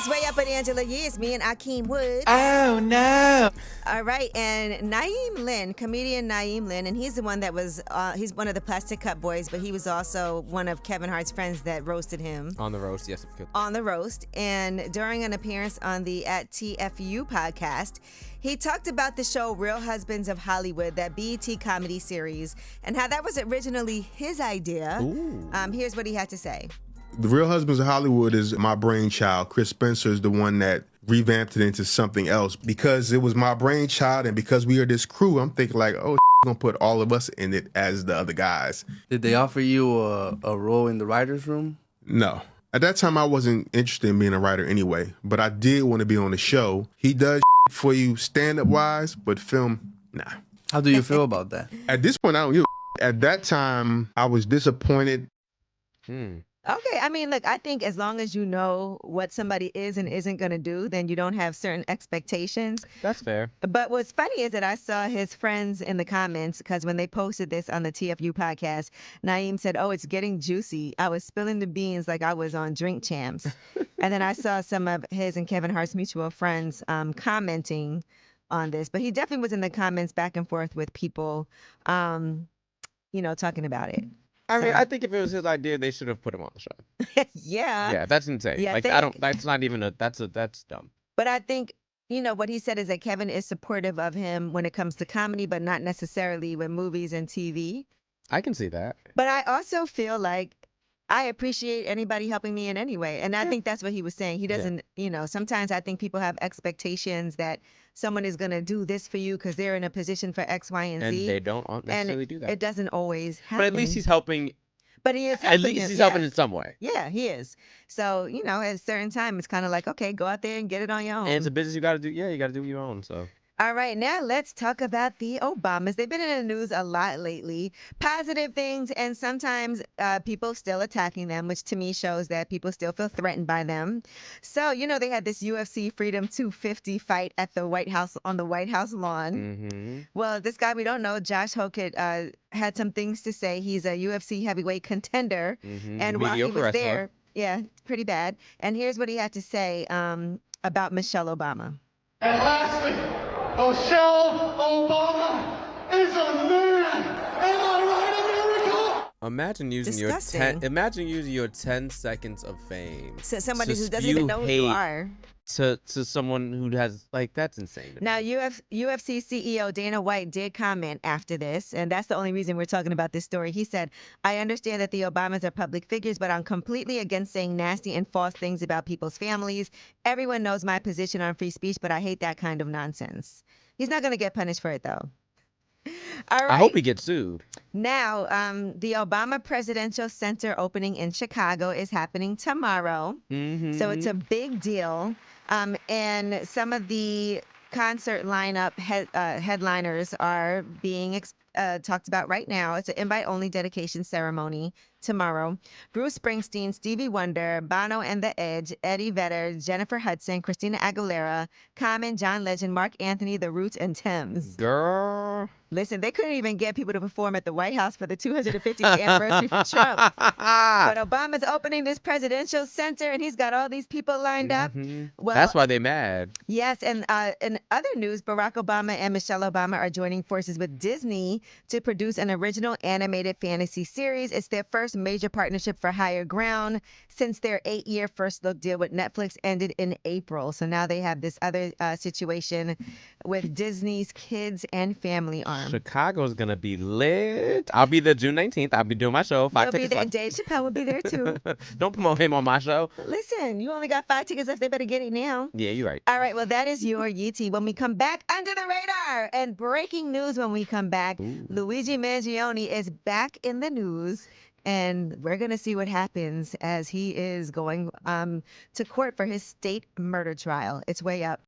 It's Way Up with Angela Yee. It's me and Akeem Woods. Oh, no. All right, and Naeem Lynn, comedian Naeem Lynn, and he's the one that was, he's one of the Plastic Cup Boys, but he was also one of Kevin Hart's friends that roasted him. On the roast, yes. On the roast. And during an appearance on the At TFU podcast, he talked about the show Real Husbands of Hollywood, that BET comedy series, and how that was originally his idea. Here's what he had to say. The Real Husbands of Hollywood is my brainchild. Chris Spencer is the one that revamped it into something else. Because it was my brainchild and because we are this crew, I'm thinking like, oh, gonna put all of us in it as the other guys. Did they offer you a role in the writer's room? No. At that time, I wasn't interested in being a writer anyway, but I did want to be on the show. He does for you stand-up wise, but film, nah. How do you feel about that? At this point, I don't give a At that time, I was disappointed. Okay, I mean, look, I think as long as you know what somebody is and isn't going to do, then you don't have certain expectations. That's fair. But what's funny is that I saw his friends in the comments, because when they posted this on the TFU podcast, Naeem said, oh, it's getting juicy. I was spilling the beans like I was on Drink Champs. And then I saw some of his and Kevin Hart's mutual friends commenting on this. But he definitely was in the comments back and forth with people, talking about it. I mean, I think if it was his idea, they should have put him on the show. Yeah. Yeah, that's insane. Yeah, That's not even that's dumb. But I think, what he said is that Kevin is supportive of him when it comes to comedy, but not necessarily with movies and TV. I can see that. But I also feel like I appreciate anybody helping me in any way. And I think that's what he was saying. He doesn't, sometimes I think people have expectations that someone is going to do this for you because they're in a position for X, Y, and Z. And they don't necessarily do that. It doesn't always happen. But at least he's helping. But he is helping At least he's helping in some way. Yeah, he is. So, at a certain time, it's kind of like, okay, go out there and get it on your own. And it's a business you got to do. Yeah, you got to do your own. So. All right, now let's talk about the Obamas. They've been in the news a lot lately. Positive things, and sometimes people still attacking them, which to me shows that people still feel threatened by them. So, they had this UFC Freedom 250 fight at the White House, on the White House lawn. Mm-hmm. Well, this guy we don't know, Josh Hokit, had some things to say. He's a UFC heavyweight contender. Mm-hmm. And while he was wrestler. there, yeah, pretty bad. And here's what he had to say about Michelle Obama. And lastly, Michelle Obama is a man. Am I right, America? Imagine using Disgusting. your 10 seconds of fame. So somebody to who doesn't even know who you spew are. To someone who has that's insane. to Now, me. UFC CEO Dana White did comment after this, and that's the only reason we're talking about this story. He said, I understand that the Obamas are public figures, but I'm completely against saying nasty and false things about people's families. Everyone knows my position on free speech, but I hate that kind of nonsense. He's not going to get punished for it, though. All right. I hope he gets sued. Now, the Obama Presidential Center opening in Chicago is happening tomorrow. Mm-hmm. So it's a big deal. And some of the concert lineup headliners are being talked about right now. It's an invite-only dedication ceremony tomorrow. Bruce Springsteen, Stevie Wonder, Bono and the Edge, Eddie Vedder, Jennifer Hudson, Christina Aguilera, Common, John Legend, Mark Anthony, The Roots, and Thames. Girl. Listen, they couldn't even get people to perform at the White House for the 250th anniversary for Trump. But Obama's opening this presidential center, and he's got all these people lined up. Well, That's why they mad. yes, and in other news, Barack Obama and Michelle Obama are joining forces with Disney to produce an original animated fantasy series. It's their first major partnership for Higher Ground since their 8-year first look deal with Netflix ended in April. So now they have this other situation with Disney's Kids and Family arm. Chicago's gonna be lit. I'll be there June 19th. I'll be doing my show. You'll be there. Dave Chappelle will be there too. Don't promote him on my show. Listen, you only got 5 tickets left. They better get it now. Yeah, you're right. All right, well, that is your Yeetie. When we come back, under the radar and breaking news when we come back, Luigi Mangione is back in the news. And we're going to see what happens as he is going to court for his state murder trial. It's Way Up.